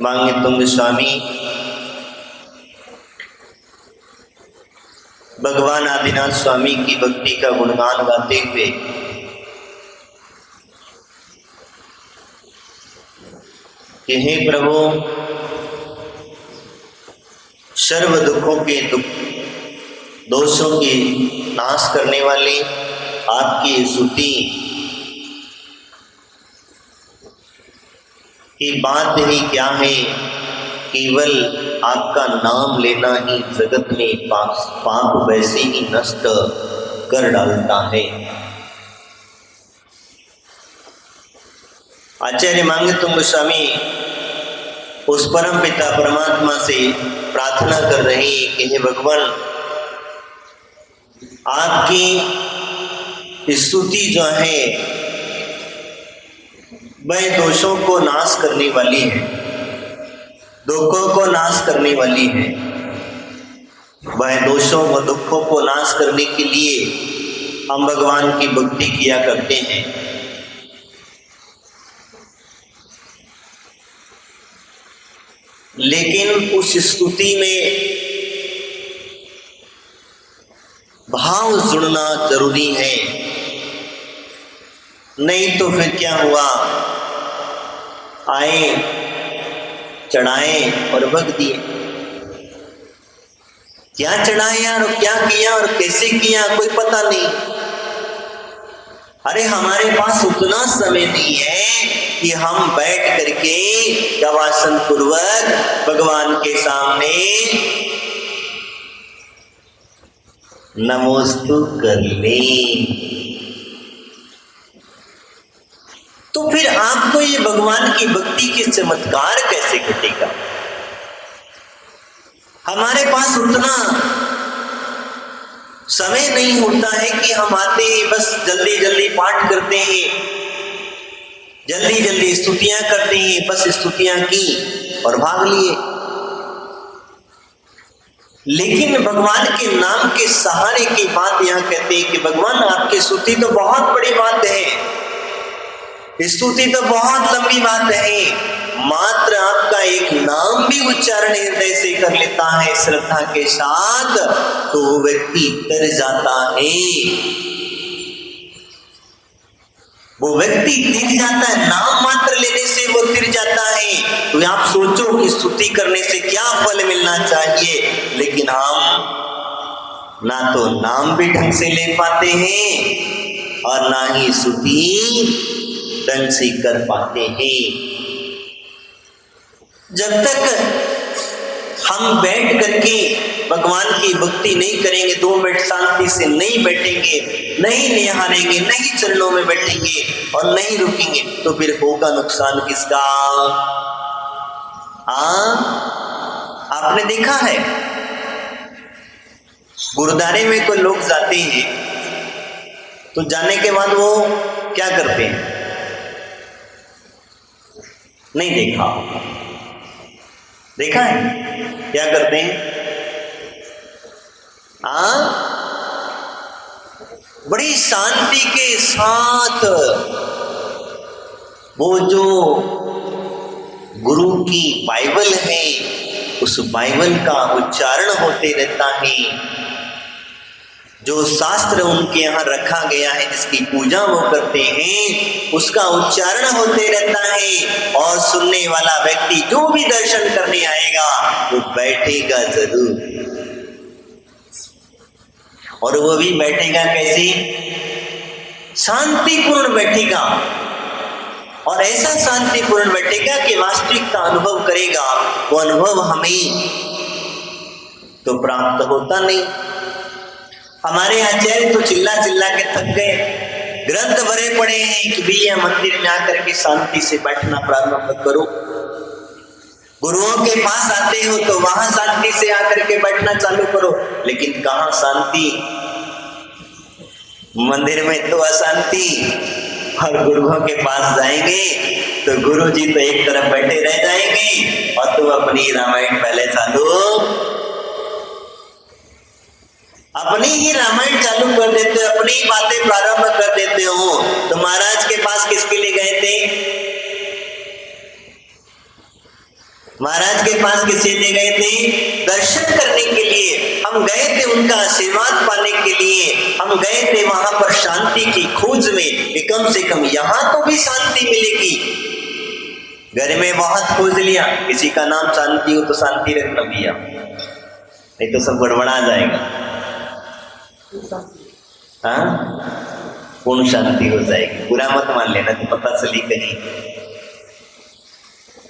मांगे तुंग स्वामी भगवान आदिनाथ स्वामी की भक्ति का गुणगान गाते हुए कि हे प्रभु, सर्व दुखों के दोषों की नाश करने वाली आपकी स्तुति की बात ही क्या है। केवल आपका नाम लेना ही जगत में पाप वैसे ही नष्ट कर डालता है। आचार्य मांगे तुंग स्वामी उस परम पिता परमात्मा से प्रार्थना कर रहे हैं कि हे भगवान, आपकी स्तुति जो है वह दोषों को नाश करने वाली है, दुखों को नाश करने वाली है। वह दोषों व दुखों को नाश करने के लिए हम भगवान की भक्ति किया करते हैं। लेकिन उस स्तुति में भाव जुड़ना जरूरी है, नहीं तो फिर क्या हुआ, आए चढ़ाए और भग दिए। क्या चढ़ाया और क्या किया और कैसे किया कोई पता नहीं। अरे हमारे पास उतना समय नहीं है कि हम बैठ करके गवासन पूर्वक भगवान के सामने नमोस्तु कर ले। तो फिर आपको ये भगवान की भक्ति के चमत्कार कैसे घटेगा। हमारे पास उतना समय नहीं होता है कि हम आते हैं बस जल्दी जल्दी पाठ करते हैं, जल्दी जल्दी स्तुतियां करते हैं, बस स्तुतियां की और भाग लिए। लेकिन भगवान के नाम के सहारे की बात यहां कहते हैं कि भगवान आपकी स्तुति तो बहुत बड़ी बात है, स्तुति तो बहुत लंबी बात है, मात्र आपका एक नाम भी उच्चारण हृदय से कर लेता है श्रद्धा के साथ तो वो व्यक्ति तर जाता है, वो व्यक्ति तिर जाता है। नाम मात्र लेने से वो तिर जाता है। तो आप सोचो कि स्तुति करने से क्या फल मिलना चाहिए, लेकिन हम ना तो नाम भी ढंग से ले पाते हैं और ना ही स्तुति ढंग से कर पाते हैं। जब तक हम बैठ करके भगवान की भक्ति नहीं करेंगे, 2 मिनट शांति से नहीं बैठेंगे, नहीं निहारेंगे, नहीं चरणों में बैठेंगे और नहीं रुकेंगे, तो फिर होगा नुकसान किसका। आपने देखा है गुरुद्वारे में कोई लोग जाते हैं तो जाने के बाद वो क्या करते हैं, नहीं देखा है क्या करते हैं। बड़ी शांति के साथ वो जो गुरु की बाइबल है उस बाइबल का उच्चारण होते रहता है। जो शास्त्र उनके यहाँ रखा गया है, जिसकी पूजा वो करते हैं, उसका उच्चारण होते रहता है। और सुनने वाला व्यक्ति जो भी दर्शन करने आएगा वो बैठेगा जरूर, और वो भी बैठेगा कैसे, शांतिपूर्ण बैठेगा। और ऐसा शांतिपूर्ण बैठेगा कि वास्तविक का अनुभव करेगा। वो अनुभव हमें तो प्राप्त होता नहीं। हमारे आचार्य तो चिल्ला चिल्ला के थक गए, ग्रंथ भरे पड़े हैं कि भैया मंदिर में आकर के शांति से बैठना प्रारंभ करो। गुरुओं के पास आते हो तो वहां शांति से आकर के बैठना चालू करो, लेकिन कहाँ शांति, मंदिर में तो अशांति। और गुरुओं के पास जाएंगे तो गुरु जी तो एक तरफ बैठे रह जाएंगे और तुम अपनी रामायण पहले अपनी ही रामायण चालू कर देते हो, अपनी बातें प्रारंभ कर देते हो। तो महाराज के पास किसके लिए गए थे, महाराज के पास किसी ने गए थे दर्शन करने के लिए, हम गए थे उनका आशीर्वाद पाने के लिए, हम गए थे वहां पर शांति की खोज में कि कम से कम यहां तो भी शांति मिलेगी। घर में बहुत खोज लिया, किसी का नाम शांति हो तो शांति रखना भैया, नहीं तो सब गड़बड़ा जाएगा। हाँ, पूर्ण शांति हो जाएगी, बुरा मत मान लेना तो पता चली कहीं।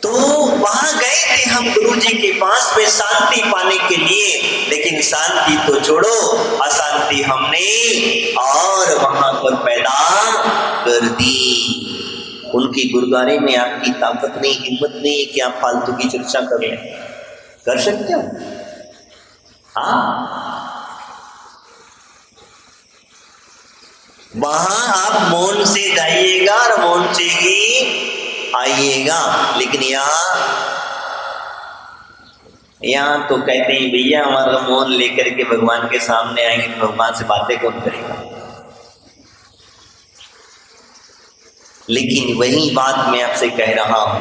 तो वहां गए थे हम गुरु जी के पास में शांति पाने के लिए, लेकिन शांति तो छोड़ो, अशांति हमने और वहां पर पैदा कर दी। उनकी गुरुद्वारे में आपकी ताकत नहीं, हिम्मत नहीं है कि आप फालतू की चर्चा कर लें, कर सकते हो? हाँ, वहां आप मौन से जाइएगा और मौन से ही आइएगा, लेकिन यहाँ तो कहते हैं भैया हमारा मौन लेकर के भगवान के सामने आएंगे तो भगवान से बातें कौन करेगा। लेकिन वही बात मैं आपसे कह रहा हूं,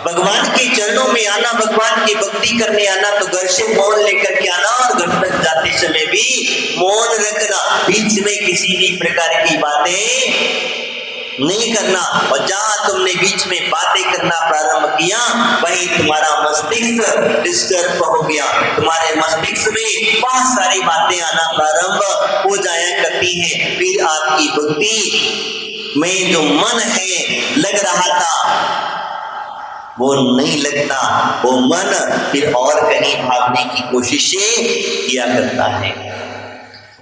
भगवान के चरणों में आना, भगवान की भक्ति करने आना तो घर से मौन लेकर के आना, और घर तक जाते समय भी मौन रखना, बीच में किसी भी प्रकार की बातें नहीं करना। और जहां तुमने बीच में बातें करना प्रारंभ किया वहीं तुम्हारा मस्तिष्क डिस्टर्ब हो गया, तुम्हारे मस्तिष्क में बहुत सारी बातें आना प्रारंभ हो जाया करती हैं। फिर आपकी भक्ति में जो मन है लग रहा था वो नहीं लगता, वो मन फिर और कहीं भागने की कोशिशें किया करता है।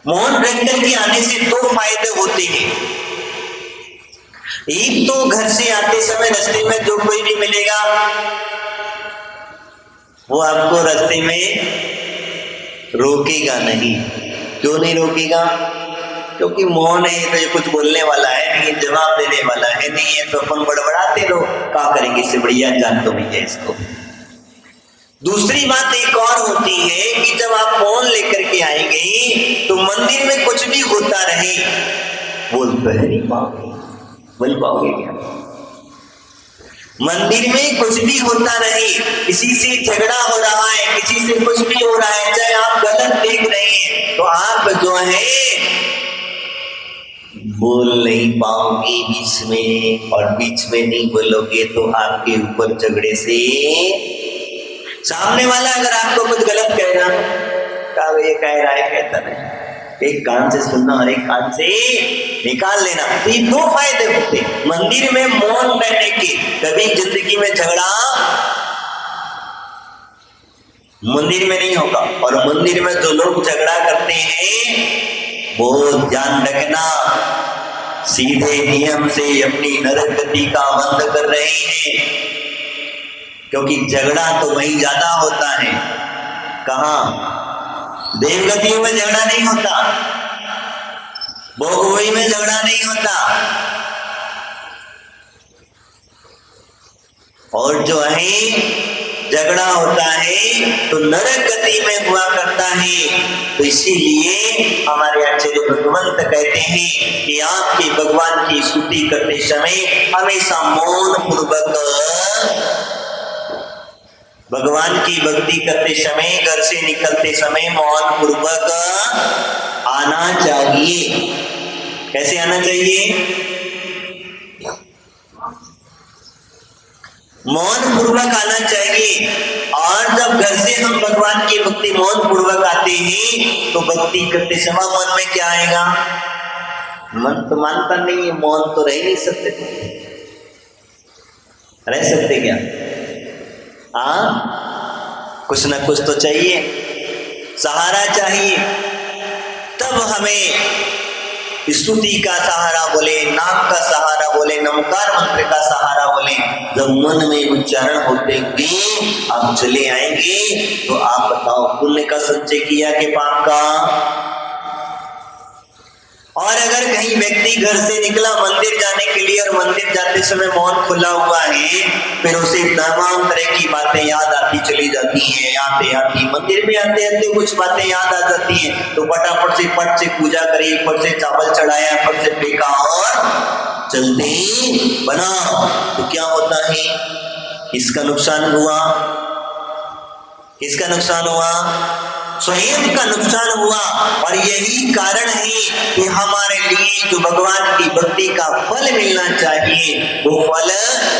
मौन रख करके आने से दो फायदे होते हैं। एक तो घर से आते समय रास्ते में जो कोई भी मिलेगा वो आपको रास्ते में रोकेगा नहीं। क्यों नहीं रोकेगा? क्योंकि मौन है तो ये कुछ बोलने वाला है नहीं, जवाब देने वाला है नहीं है, तो अपन बड़बड़ाते रहो, क्या करेंगे, इससे बढ़िया जान दो भैया इसको। दूसरी बात एक और होती है कि जब आप मौन लेकर के आएंगे तो मंदिर में कुछ भी होता रहे, बोल तो नहीं पाओगे, बोल पाओगे क्या? मंदिर में कुछ भी होता रहे, किसी से झगड़ा हो रहा है, किसी से कुछ भी हो रहा है, चाहे आप गलत देख रहे हैं तो आप जो है बोल नहीं पाओगे बीच में, और बीच में नहीं बोलोगे तो आपके ऊपर झगड़े से सामने वाला अगर आपको कुछ गलत कह रहा क्या ये कह रहा है कहता नहीं, एक कान से सुनना और एक कान से निकाल लेना। तो ये दो फायदे होते मंदिर में मौन रहने के। कभी जिंदगी में झगड़ा मंदिर में नहीं होगा, और मंदिर में जो लोग झगड़ा करते हैं वो ध्यान रखना सीधे नियम से अपनी नरक गति का बंद कर रहे हैं, क्योंकि झगड़ा तो वहीं ज्यादा होता है। कहाँ? देवगतियों में झगड़ा नहीं होता, भोगवई में झगड़ा नहीं होता, और जो है झगड़ा होता है तो नरक गति में हुआ करता है। तो इसीलिए हमारे आचार्य भगवंत कहते हैं कि आपके भगवान की स्तुति करते समय हमेशा मौन पूर्वक, भगवान की भक्ति करते समय, घर से निकलते समय मौन पूर्वक आना चाहिए। कैसे आना चाहिए? मौन पूर्वक आना चाहिए। और जब घर से हम भगवान की भक्ति मौन पूर्वक आते हैं तो भक्ति करते समय मन में क्या आएगा? मन तो मानता नहीं है, मौन तो रह नहीं सकते, रह सकते क्या? कुछ ना कुछ तो चाहिए, सहारा चाहिए। तब हमें स्तुति का सहारा बोले, नाम का सहारा बोले, नमकार मंत्र का सहारा बोले। जब मन में उच्चारण होते हुए आप चले आएंगे तो आप बताओ पुण्य का संचय किया कि पाप का? और अगर कहीं व्यक्ति घर से निकला मंदिर जाने के लिए और मंदिर जाते समय मौन खुला हुआ है, फिर उसे तमाम तरह की बातें याद आती चली जाती हैं, आते आती मंदिर में आते आते कुछ बातें याद आ जाती हैं, तो फटाफट से पट से पूजा करी, फट से चावल चढ़ाया, फट से फेंका और चलते बना। तो क्या होता है? इसका नुकसान हुआ, किसका नुकसान हुआ? स्वयं का नुकसान हुआ। और यही कारण है कि हमारे लिए जो भगवान की भक्ति का फल मिलना चाहिए वो फल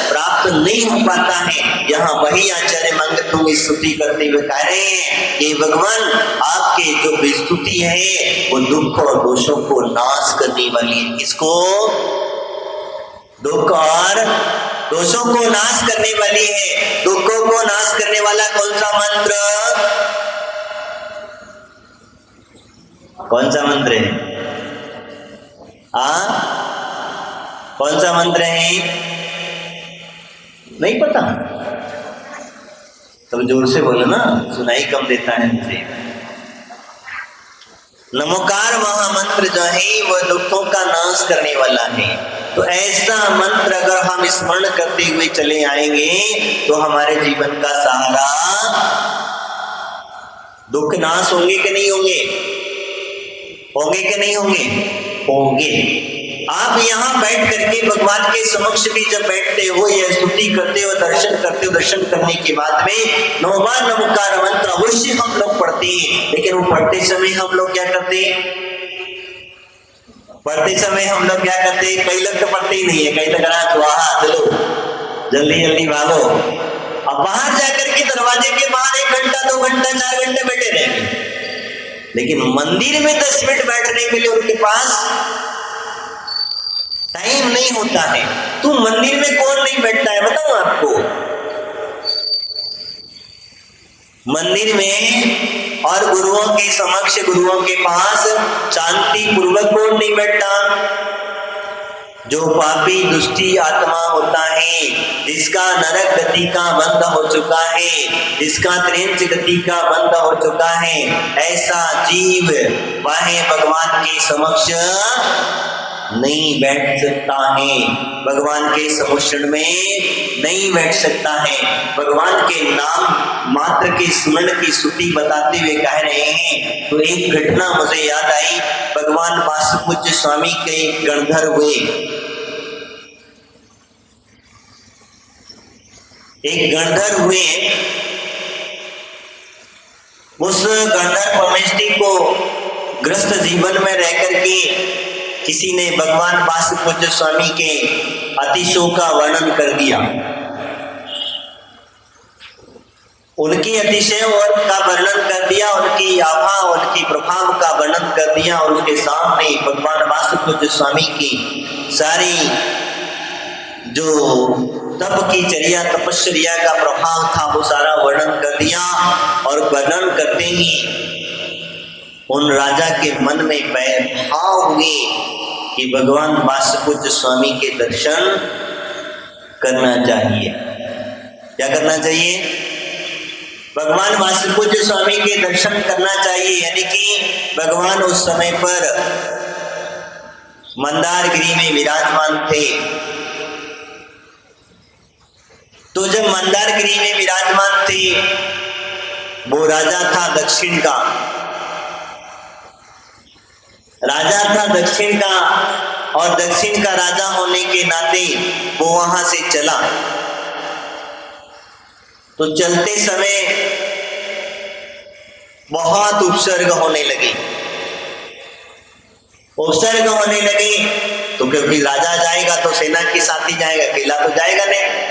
प्राप्त नहीं हो पाता है। यहाँ वही आचार्य मंगतुंग स्तुति करते हुए कह रहे हैं कि भगवान आपके जो स्तुति है वो दुख और दोषों को नाश करने वाली है। किसको? दुख और दोषों को नाश करने वाली है। दुखों को नाश करने वाला कौन सा मंत्र? कौन सा मंत्र है? कौन सा मंत्र है? नहीं पता? तब जोर से बोलो ना, सुनाई कम देता है मुझे। नमोकार महामंत्र जो है वह दुखों का नाश करने वाला है। तो ऐसा मंत्र अगर हम स्मरण करते हुए चले आएंगे तो हमारे जीवन का सहारा, दुख नाश होंगे कि नहीं होंगे? होंगे कि नहीं होंगे? होंगे। आप यहाँ बैठ करके भगवान के समक्ष भी जब बैठते हो या स्तुति करते हो, दर्शन करते हो, दर्शन करने के बाद में 9 बार नमोकार मंत्र अवश्य हम लोग पढ़ते हैं। लेकिन वो पढ़ते समय हम लोग क्या करते हैं? पढ़ते समय हम लोग क्या करते हैं? कई लोग तो पढ़ते ही नहीं है, कई तो करा स्वाहा, चलो जल्दी जल्दी भागो। अब बाहर जाकर के दरवाजे के बाहर 1 घंटा 2 घंटा 4 घंटे बैठे रहेंगे, लेकिन मंदिर में 10 मिनट बैठने के लिए उनके पास टाइम नहीं होता है। तो मंदिर में कौन नहीं बैठता है बताऊं आपको? मंदिर में और गुरुओं के समक्ष, गुरुओं के पास शांति पूर्वक कौन नहीं बैठता? जो पापी दुष्टी आत्मा होता है, जिसका नरक गति का बंध हो चुका है, जिसका त्रिंच गति का बंध हो चुका है, ऐसा जीव वह भगवान के समक्ष नहीं बैठ सकता है, भगवान के सम्मुखन में नहीं बैठ सकता है। भगवान के नाम मात्र के स्मरण की स्तुति बताते हुए कह रहे हैं। तो एक घटना मुझे याद आई। भगवान वासुपूज्य स्वामी के गणधर हुए, एक गणधर हुए। उस गणधर परमेष्ठी को ग्रस्त जीवन में रह करके किसी ने भगवान वासुपूज्य स्वामी के अतिशयों का वर्णन कर दिया, उनकी अतिशयों का वर्णन कर दिया, उनकी आभा, उनकी प्रभाव का वर्णन कर दिया। और उसके सामने भगवान वासुपूज्य स्वामी की सारी जो तप की चर्या, तपश्चर्या का प्रभाव था वो सारा वर्णन कर दिया। और वर्णन करते ही उन राजा के मन में भाव हुए कि भगवान वासुपूज्य स्वामी के दर्शन करना चाहिए। क्या करना चाहिए? भगवान वासुपूज्य स्वामी के दर्शन करना चाहिए। यानी कि भगवान उस समय पर मंदारगिरी में विराजमान थे। तो जब मंदारगिरी में विराजमान थे, वो राजा था दक्षिण का, राजा था दक्षिण का। और दक्षिण का राजा होने के नाते वो वहां से चला। तो चलते समय बहुत उपसर्ग होने लगे, उपसर्ग होने लगे। तो क्योंकि राजा जाएगा तो सेना के साथ ही जाएगा, अकेला तो जाएगा नहीं।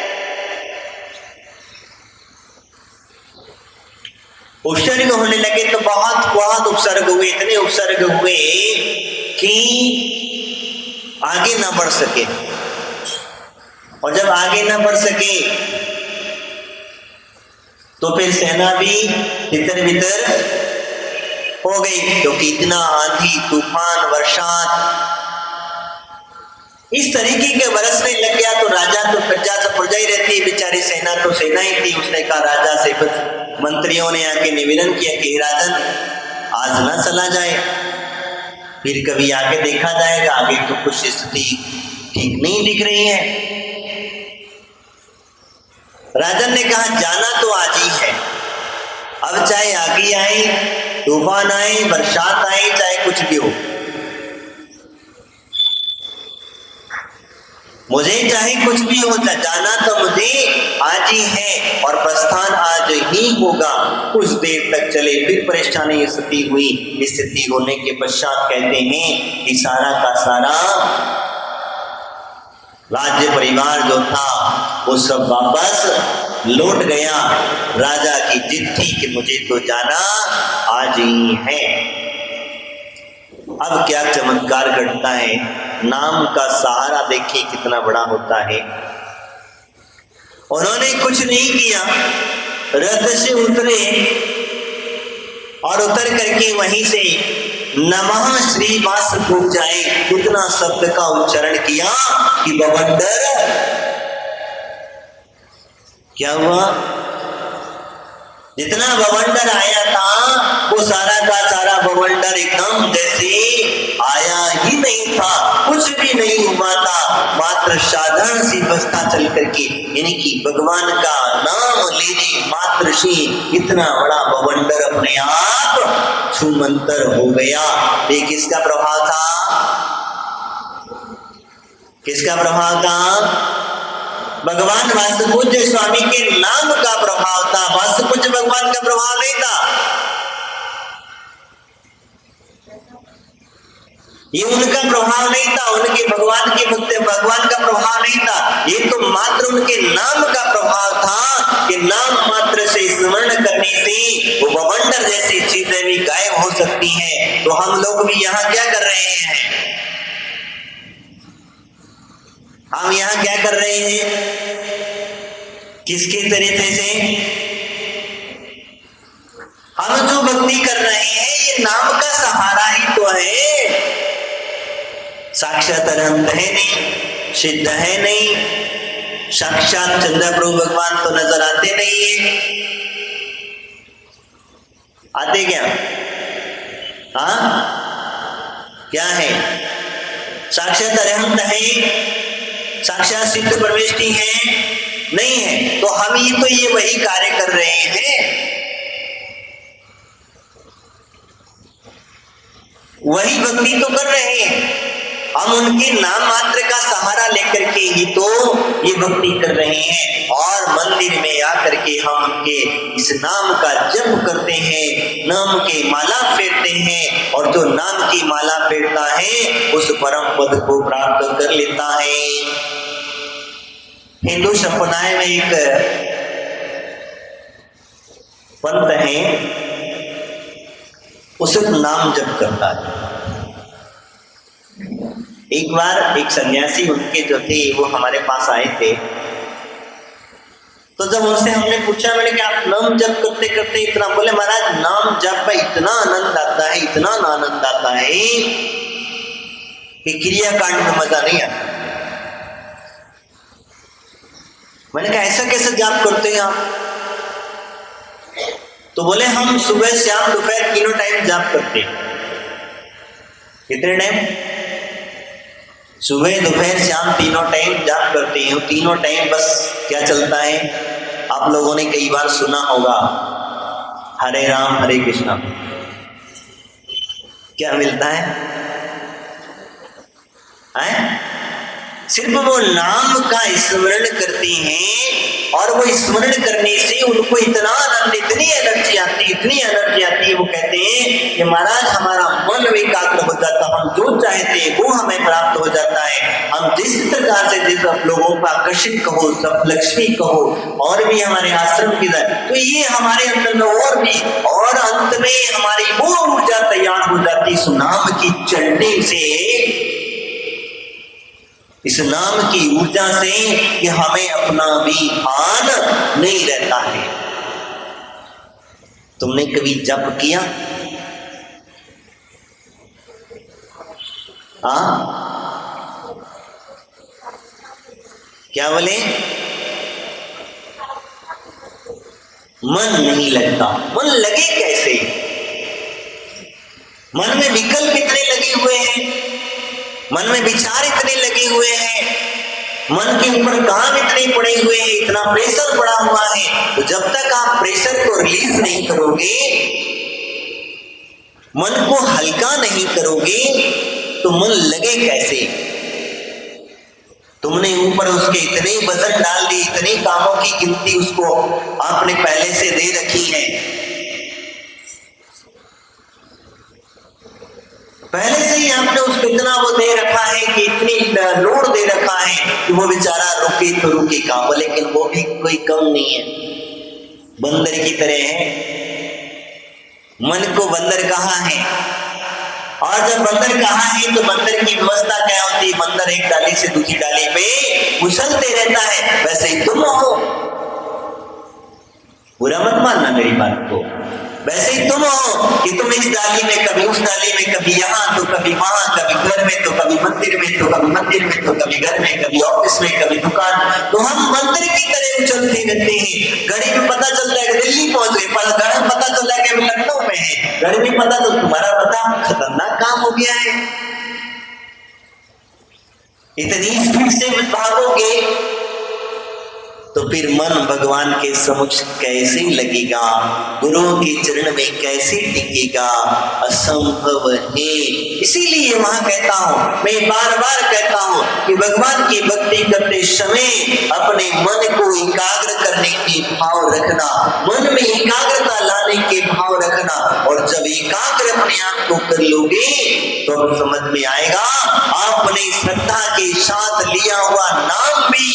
उपसर्ग होने लगे तो बहुत उपसर्ग हुए, इतने उपसर्ग हुए कि आगे ना बढ़ सके। और जब आगे ना बढ़ सके तो फिर सेना भी तितर बितर हो गई, क्योंकि इतना आंधी तूफान वर्षात इस तरीके के बरसने लग गया। तो राजा तो प्रजा तो प्रजा ही रहती है, बेचारी सेना तो सेना ही थी। उसने कहा राजा से, कुछ मंत्रियों ने आके निवेदन किया कि राजन आज ना चला जाए, फिर कभी आके देखा जाएगा, आगे तो कुछ स्थिति ठीक नहीं दिख रही है। राजन ने कहा जाना तो आज ही है, अब चाहे आगे आए, तूफान आए, बरसात आए, चाहे कुछ भी हो। मुझे चाहे कुछ भी हो जाए, जाना तो मुझे आज ही है और प्रस्थान आज ही होगा। कुछ देर तक चले, फिर परेशानी स्थिति हुई। स्थिति होने के पश्चात कहते हैं कि सारा का सारा राज्य परिवार जो था वो सब वापस लौट गया। राजा की जिद थी कि मुझे तो जाना आज ही है। अब क्या चमत्कार घटता है, नाम का सहारा देखिए कितना बड़ा होता है। उन्होंने कुछ नहीं किया, रथ से उतरे और उतर करके वहीं से नमः श्रीवास पहुंच जाए। इतना शब्द का उच्चारण किया कि बवंडर क्या हुआ, जितना बवंडर आया था वो सारा का सारा बवंडर एकदम जैसे आया ही नहीं था, कुछ भी नहीं हुआ था। मात्र साधारण सी अवस्था चल करके यानी कि भगवान का नाम लेने मात्र से इतना बड़ा बवंडर अपने आप छूमंतर हो गया। ये किसका प्रभाव था, किसका प्रभाव था? भगवान वासुपूज्य स्वामी के नाम का प्रभाव था। वासुपूज्य भगवान का प्रभाव नहीं था, ये उनका प्रभाव नहीं था, उनके भगवान के भक्त भगवान का प्रभाव नहीं था। ये तो मात्र उनके नाम का प्रभाव था कि नाम मात्र से स्मरण करने से वो बवंडर जैसी चीजें भी गायब हो सकती हैं। तो हम लोग भी यहाँ क्या कर रहे हैं, हम यहाँ क्या कर रहे हैं, किसके तरीके से हम जो भक्ति कर रहे हैं ये नाम का सहारा ही तो है। साक्षात अनंत है नहीं, सिद्ध है नहीं, साक्षात चंद्र प्रभु भगवान तो नजर आते नहीं है, आते क्या? हाँ क्या है? साक्षात अनंत है, साक्षात सिद्ध परमेष्टि है नहीं है। तो हम ही तो ये वही कार्य कर रहे हैं, वही भक्ति तो कर रहे हैं। हम उनके नाम मात्र का सहारा लेकर के ही तो ये भक्ति कर रहे हैं। और मंदिर में आकर के हम उनके इस नाम का जप करते हैं, नाम के माला फेरते हैं, और जो नाम की माला फेरता है उस परम पद को प्राप्त कर लेता है। हिंदू संप्रदाय में एक पंत है, उसे नाम जप करता है। एक बार एक सन्यासी उनके जो थे वो हमारे पास आए थे, तो जब उनसे हमने पूछा, मैंने कि आप नाम जप करते करते इतना, बोले महाराज नाम जप का इतना आनंद आता है, इतना आनंद आता है कि क्रियाकांड में मजा नहीं आता। मैंने कहा ऐसा कैसे जाप करते हैं आप? तो बोले हम सुबह शाम दोपहर तीनों टाइम जाप करते हैं। कितने टाइम? सुबह दोपहर शाम तीनों टाइम जाप करते हैं। तीनों टाइम बस क्या चलता है, आप लोगों ने कई बार सुना होगा, हरे राम हरे कृष्णा। क्या मिलता है? सिर्फ वो नाम का स्मरण करते हैं और वो स्मरण करने से उनको इतना आनंद, इतनी एनर्जी आती है। वो कहते हैं कि महाराज हमारा मन एकाग्र हो जाता, हम जो चाहते हैं वो हमें प्राप्त हो जाता है। हम जिस प्रकार से जिस लोगों को आकर्षित कहो, सब लक्ष्मी कहो, और भी हमारे आश्रम की तो ये हमारे अंदर में और भी, और अंत में हमारी वो ऊर्जा तैयार हो जाती इस नाम की चढ़ने से, इस नाम की ऊर्जा से कि हमें अपना भी भान नहीं रहता है। तुमने कभी जप किया? क्या बोले? मन नहीं लगता। मन लगे कैसे? मन में विकल्प इतने लगे हुए हैं, मन में विचार इतने लगे हुए हैं, मन के ऊपर काम इतने पड़े हुए हैं, इतना प्रेशर पड़ा हुआ है। तो जब तक आप प्रेशर को रिलीज नहीं करोगे, मन को हल्का नहीं करोगे, तो मन लगे कैसे? तुमने ऊपर उसके इतने वजन डाल दिए, इतने कामों की गिनती उसको आपने पहले से दे रखी है, पहले से ही आपने उसको इतना वो दे रखा है कि इतनी लोड दे रखा है कि वो बेचारा रुके तो रुके काम, लेकिन वो भी कोई कम नहीं है, बंदर की तरह है। मन को बंदर कहा है, और जब बंदर कहा है तो बंदर की व्यवस्था क्या होती है? बंदर एक डाली से दूसरी डाली पे उछलते रहता है, वैसे ही तुम हो, बुरा मत मानना मेरी बात को, वैसे ही तुम हो कि तुम इस डाली में कभी उस डाली में, कभी यहाँ तो कभी वहां, कभी घर में तो कभी मंदिर में, तो कभी मंदिर में तो कभी घर में, कभी ऑफिस में कभी दुकान। तो हम मंदिर की तरह उछलते रहते हैं। घड़ी में पता चलता है कि दिल्ली पहुंच गए, पर घर में पता चल रहा है कि लखनऊ में है, घड़ी में पता तो तुम्हारा पता खतरनाक काम हो गया है। इतनी स्पीड से भागोगे तो फिर मन भगवान के समक्ष कैसे लगेगा, गुरुओं के चरण में कैसे टिकेगा? असंभव है। इसीलिए वहां कहता हूं, मैं बार बार कहता हूं कि भगवान की भक्ति करते समय अपने मन को एकाग्र करने के भाव रखना, मन में एकाग्रता लाने के भाव रखना, और जब एकाग्र अपने आप को कर लोगे तो समझ में आएगा आपने श्रद्धा के साथ लिया हुआ नाम भी,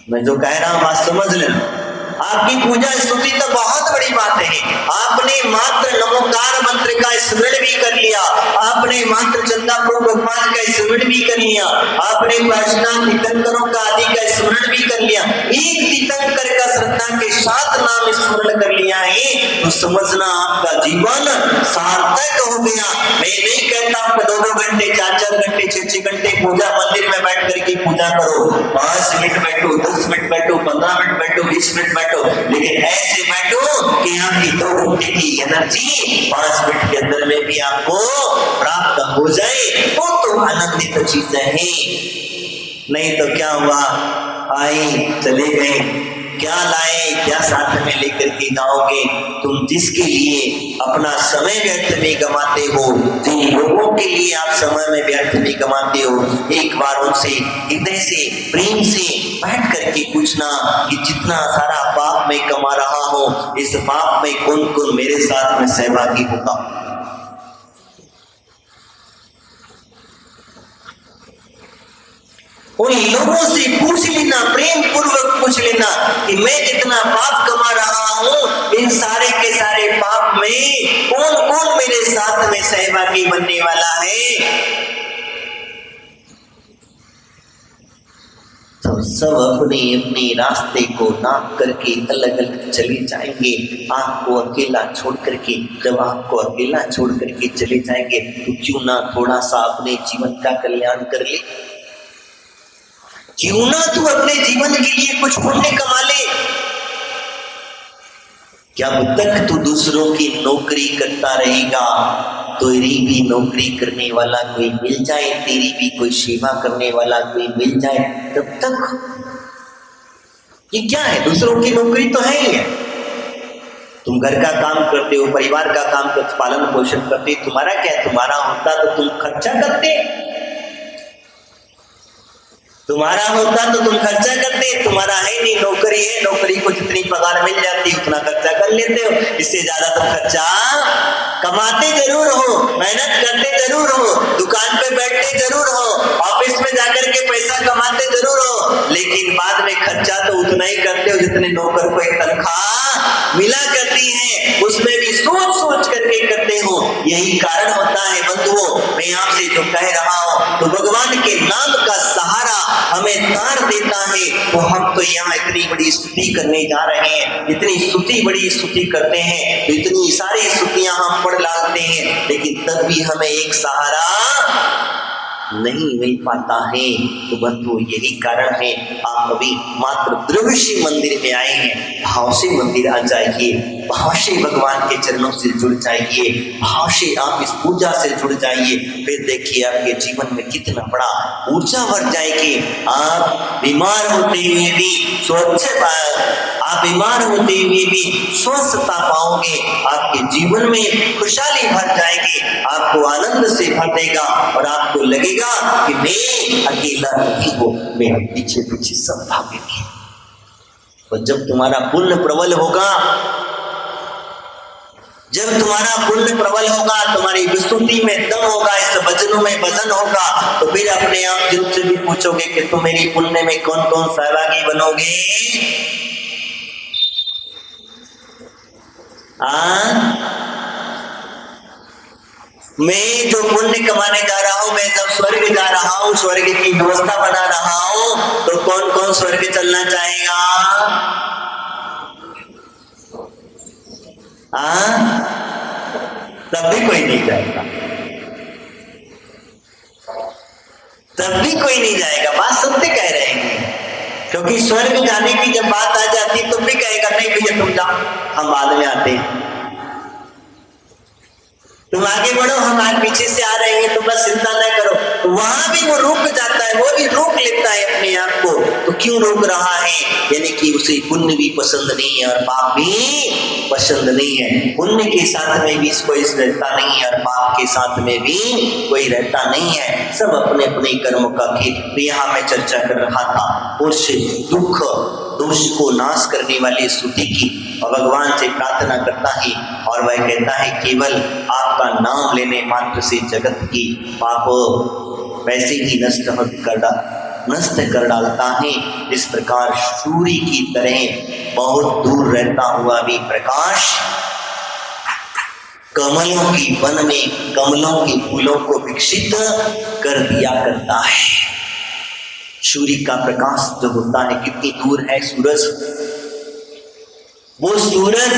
मैं जो कह रहा हूं बात समझ लेना। आपकी पूजा स्तुति तो बहुत बड़ी बात है, आपने मात्र नमोकार मंत्र का स्मरण भी कर लिया, आपने मात्र चंदा प्रभु भगवान का स्मरण भी कर लिया, आपने वैष्णव तीर्थंकरों का आदि का स्मरण भी कर लिया, एक तीर्थंकर का श्रद्धा के साथ नाम स्मरण कर लिया है, तो समझना आपका जीवन सार्थक हो गया। मैं नहीं कहता आपको 2-2 घंटे 4-4 घंटे 6-6 घंटे पूजा मंदिर में बैठ करके पूजा करो, 5 मिनट बैठो, 10 मिनट बैठो, 15 मिनट बैठो, 20 मिनट बैठो, लेकिन ऐसे बैठो कि आपकी 2 घंटे की एनर्जी 5 मिनट के अंदर में भी आपको प्राप्त हो जाए, तो आनंदित चीजें हैं। नहीं तो क्या हुआ, आए चले गए, क्या लाए, क्या साथ में लेकर के जाओगे? तुम जिसके लिए अपना समय व्यर्थ में गमाते हो, जिन लोगों के लिए आप समय में व्यर्थ में गमाते हो, एक बार उनसे हृदय से प्रेम से बैठ करके पूछना कि जितना सारा पाप मैं कमा रहा हूं, इस पाप में कौन कौन मेरे साथ में सहभागी होगा? उन लोगों से पूछ लेना, प्रेम पूर्वक पूछ लेना कि मैं जितना पाप कमा रहा हूं, इन सारे के सारे पाप में कौन कौन मेरे साथ में सहभागी बनने वाला है? तो सब अपने अपने रास्ते को नाप करके अलग अलग चले जाएंगे, आपको अकेला छोड़ करके। जब आपको अकेला छोड़ करके चले जाएंगे तो क्यों ना थोड़ा सा अपने जीवन का कल्याण कर ले, क्यों ना तू अपने जीवन के लिए कुछ पुण्य कमा ले। क्या जब तक तू दूसरों की नौकरी करता रहेगा, तेरी भी नौकरी करने वाला कोई मिल जाए, तेरी भी कोई सेवा करने वाला कोई मिल जाए, तब तक ये क्या है? दूसरों की नौकरी तो है ही है। तुम घर का काम करते हो, परिवार का काम करते, पालन पोषण करते, तुम्हारा क्या है? तुम्हारा होता तो तुम खर्चा करते, तुम्हारा होता तो तुम खर्चा करते, तुम्हारा है नहीं, नौकरी है, नौकरी को जितनी पगार मिल जाती है उतना खर्चा कर लेते हो, इससे ज्यादा तुम खर्चा कमाते जरूर हो, मेहनत करते जरूर हो, दुकान पे बैठते जरूर हो, ऑफिस में जाकर के पैसा कमाते जरूर हो, लेकिन बाद में खर्चा तो उतना ही करते हो जितने नौकर को एक तनख्वाह मिला करती है, उसमें भी सोच सोच करके करते हो। यही कारण होता है बंधुओं, मैं आपसे जो कह रहा हूं, तो भगवान के नाम का सहारा हमें तार देता है, तो हम तो यहाँ इतनी बड़ी स्तुति करने जा रहे हैं, इतनी स्तुति बड़ी स्तुति करते हैं, तो इतनी सारी स्तुतियां हम पढ़ लाते हैं, लेकिन तब भी हमें एक सहारा नहीं मिल पाता है। तो बंधु यही कारण है, आप अभी मात्र द्रव्य से मंदिर में आए हैं, भाव से मंदिर आ जाइए, भाव से भगवान के चरणों से जुड़ जाइए, भाव से आप इस पूजा से जुड़ जाइए, फिर देखिए आपके जीवन में कितना बड़ा ऊर्जा भर जाएगी। आप बीमार होते हुए भी स्वच्छ आप बीमार होते हुए भी स्वस्थता पाओगे, आपके जीवन में खुशहाली भर जाएगी, आपको आनंद से भर देगा और आपको लगेगा कि मैं अकेला नहीं हूं, मेरे पीछे पीछे सब भागेंगे। और जब तुम्हारा पुण्य प्रबल होगा, जब तुम्हारा पुण्य प्रबल होगा, तुम्हारी विस्तुति में दम होगा, इस भजनों में भजन होगा, तो फिर अपने आप जिनसे भी पूछोगे कि तुम मेरी पुण्य में कौन कौन सहभागी बनोगे? मैं जो पुण्य कमाने जा रहा हूं, मैं जब स्वर्ग जा रहा हूं, स्वर्ग की व्यवस्था बना रहा हूं, तो कौन कौन स्वर्ग चलना चाहेगा? तब भी कोई नहीं जाएगा, तब भी कोई नहीं जाएगा। बात सत्य कह रहे हैं, क्योंकि स्वर्ग जाने की जब बात आ जाती तो भी कहेगा नहीं भैया तुम जाओ, हम बाद में आते हैं, तुम आगे बढ़ो, हम आगे पीछे से आ रहे हैं, तुम बस चिंता न करो। तो वहां भी वो रुक जाता है, वो भी रोक लेता है अपने आप को। तो क्यों रोक रहा है? यानी कि उसे पुण्य भी पसंद नहीं है और पाप भी पसंद नहीं है। पुण्य के साथ में भी कोई रहता नहीं है और पाप के साथ में भी कोई रहता नहीं है, सब अपने अपने कर्म का खेल। यहाँ मैं चर्चा कर रहा था उस दुख दोष को नाश करने वाली स्तुति की, और भगवान से प्रार्थना करता है और वह कहता है केवल आपका नाम लेने मात्र से जगत की पाप वैसे ही नष्ट कर डालता है। इस प्रकार सूर्य की तरह बहुत दूर रहता हुआ भी प्रकाश कमलों की वन में कमलों के फूलों को विकसित कर दिया करता है। सूर्य का प्रकाश जो होता है, कितनी दूर है सूरज, वो सूरज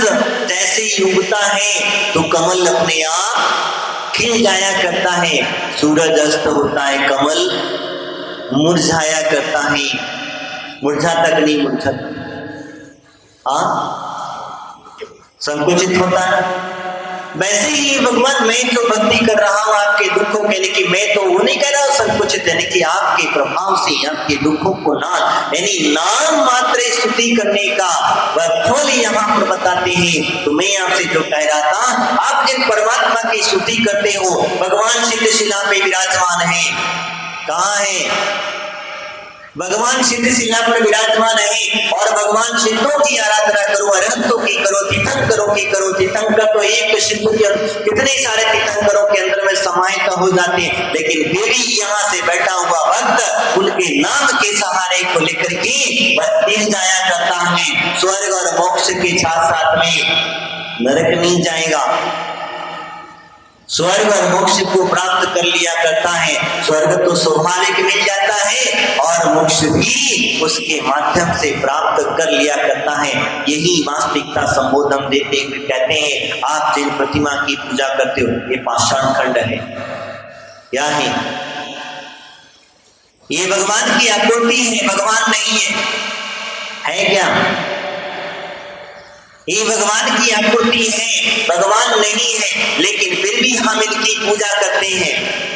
जैसे ही उगता है तो कमल अपने आप खिल जाया करता है, सूरज अस्त होता है कमल मुरझाया करता है, मुरझाता कि नहीं मुरझाता? संकुचित होता है। वैसे ही भगवान मैं जो भक्ति कर रहा हूं आपके दुखों के, लेकिन मैं तो वो नहीं कर रहा हूं संकुचित, यानी कि आपके प्रभाव से आपके दुखों को यानी नाम मात्र स्तुति करने का वह फल यहाँ पर बताते हैं। तो मैं आपसे जो कह रहा था, आप जिन परमात्मा की स्तुति करते हो, भगवान सिद्धशिला पे विराजमान है। कहाँ है भगवान? सिद्धशिला पर विराजमान है। और भगवान सिद्धों की आराधना करो, अरहंतों की करो, तीर्थंकरों की करो। तीर्थंकर तो एक सिद्ध के कितने सारे तीर्थंकरों के अंदर में समाहित हो जाते हैं, लेकिन फिर भी यहाँ से बैठा हुआ भक्त उनके नाम के सहारे को लेकर के वह तीर जाया करता है। स्वर्ग और मोक्ष के साथ साथ में नरक नहीं जाएगा, स्वर्ग और मोक्ष को प्राप्त कर लिया करता है। स्वर्ग तो स्वाभाविक मिल जाता है और मोक्ष भी उसके माध्यम से प्राप्त कर लिया करता है। यही वास्तविकता संबोधन देते हुए कहते हैं, आप जिन प्रतिमा की पूजा करते हो ये पाषाण खंड है, क्या है? ये भगवान की आकृति है, भगवान नहीं है क्या? ये भगवान की आकृति है, भगवान नहीं है, लेकिन फिर भी हम इनकी पूजा करते हैं,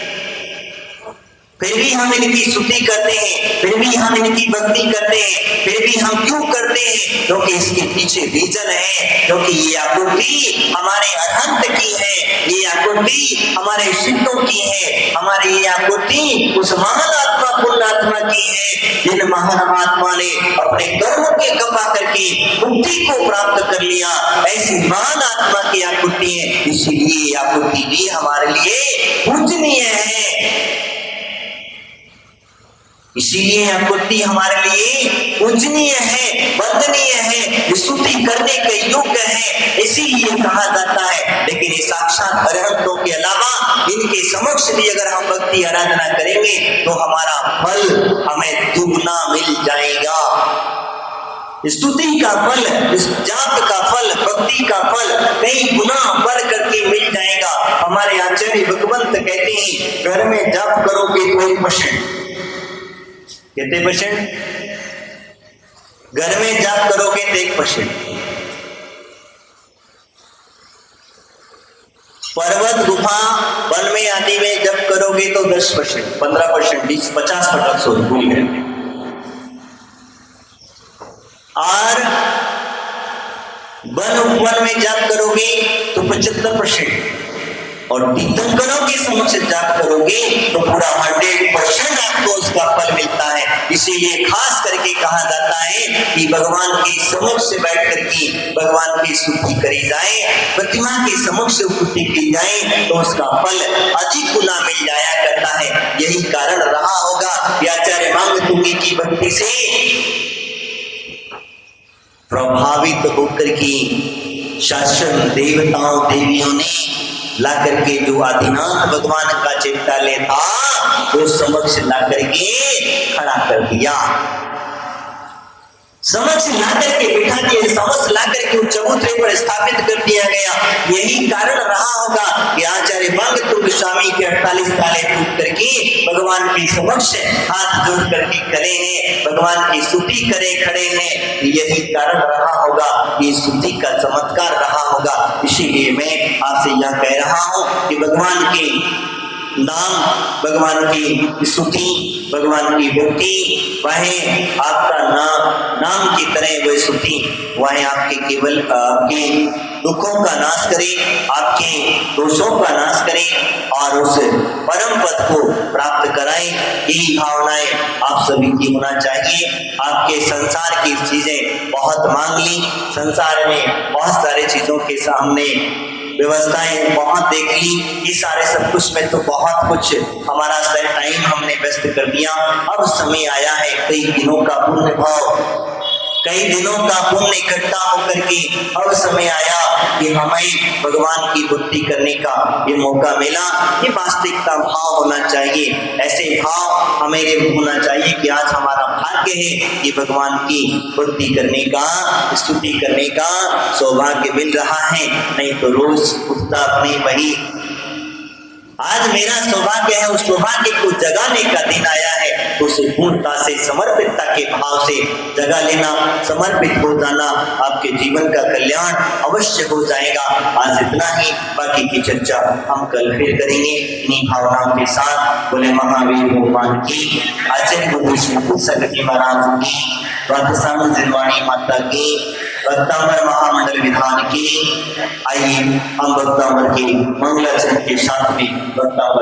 फिर भी हम इनकी स्तुति करते हैं, फिर भी हम इनकी भक्ति करते हैं। फिर भी हम क्यों करते हैं? क्योंकि इसके पीछे रीजन है, क्योंकि ये आकृति हमारे अरहंत की है, ये आकृति हमारे सिद्धों की है, हमारी ये आकृति उस महान आत्मा पुण्यात्मा की है, जिन महान आत्मा ने अपने कर्मों के कृपा करके मुक्ति को प्राप्त कर लिया। ऐसी महान आत्मा की आकृति है, इसीलिए आकृति भी हमारे लिए पूजनीय है, इसीलिए आकृति हमारे लिए पूजनीय है, वंदनीय है, स्तुति करने के योग्य है, इसीलिए कहा जाता है। लेकिन ये साक्षात अरहंतों के अलावा इनके समक्ष भी अगर हम भक्ति आराधना करेंगे तो हमारा फल हमें दुगना मिल जाएगा। स्तुति का फल, जाप का फल, भक्ति का फल कई गुना बढ़ करके मिल जाएगा। हमारे आचार्य भगवंत कहते हैं, घर में जाप करोगे तो 1%, कितने %? घर में जाप करोगे तो 1%, पर्वत गुफा वन में आदि में जप करोगे तो 10%, 15%, 20, 50%, सॉरी भूल गए। और वन उपवन में जाप करोगे तो 75%, और तीर्थंकरों के समक्ष जाप करोगे तो पूरा 100% आपको उसका फल मिलता है। इसीलिए खास करके कहा जाता है कि भगवान के समक्ष बैठ करके भगवान की स्तुति करी जाए, प्रतिमा के समक्ष स्तुति की जाए तो उसका फल अधिक गुना मिल जाया करता है। यही कारण रहा होगा कि आचार्य मांगतुंगी की भक्ति से प्रभावित होकर के शासन देवताओं देवियों ने ला करके जो आदिनाथ भगवान का चैत्यालय था वो समक्ष ला करके खड़ा कर दिया, समक्ष ला करके बिठा दिया, समक्ष ला करके उस चबूतरे पर स्थापित कर दिया गया। यही कारण रहा होगा कि आचार्य मांगतुंग स्वामी के 48 ताले फूट करके भगवान के समक्ष हाथ जोड़ करके खड़े हैं, भगवान की स्तुति करे खड़े हैं। यही कारण रहा होगा, ये स्तुति का चमत्कार रहा होगा। इसीलिए मैं आपसे यह कह रहा हूं कि भगवान के नाम, भगवान की स्तुति, भगवान की भक्ति वह आपका नाम की तरह वह स्तुति वह आपके केवल आपके दुखों का नाश करे, आपके दोषों का नाश करे और उस परम पद को प्राप्त कराए। यही भावनाएं आप सभी की होना चाहिए। आपके संसार की चीजें बहुत मांग ली, संसार में बहुत सारी चीजों के सामने व्यवस्थाएं बहुत देख ली, ये सारे सब कुछ में तो बहुत कुछ हमारा टाइम हमने व्यस्त कर दिया। अब समय आया है कई दिनों का पुण्य भाव, कई दिनों का पुण्य इकट्ठा होकर के अब समय आया कि हमें भगवान की भक्ति करने का ये मौका मिला। ये वास्तविकता भाव होना चाहिए, ऐसे भाव हमें होना चाहिए कि आज हमारा भाग्य है कि भगवान की भक्ति करने का, स्तुति करने का सौभाग्य मिल रहा है। नहीं तो रोज उठता अपनी वही, आज मेरा सौभाग्य है, उस सौभाग्य को जगाने का दिन आया है। उसे पूर्णता से समर्पितता के भाव से जगा लेना, समर्पित हो जाना, आपके जीवन का कल्याण अवश्य हो जाएगा। आज इतना ही, बाकी की चर्चा हम कल फिर करेंगे इन्हीं भावनाओं के साथ। बोले महावीर भगवान की, आचार्य गुरु श्री सगति महाराज की, राधेश्याम जिनवाणी माता की, भक्तांबर महामंडल विधान की। आइए हम भक्तांबर के मंगलाचरण के साथ में भक्तांबर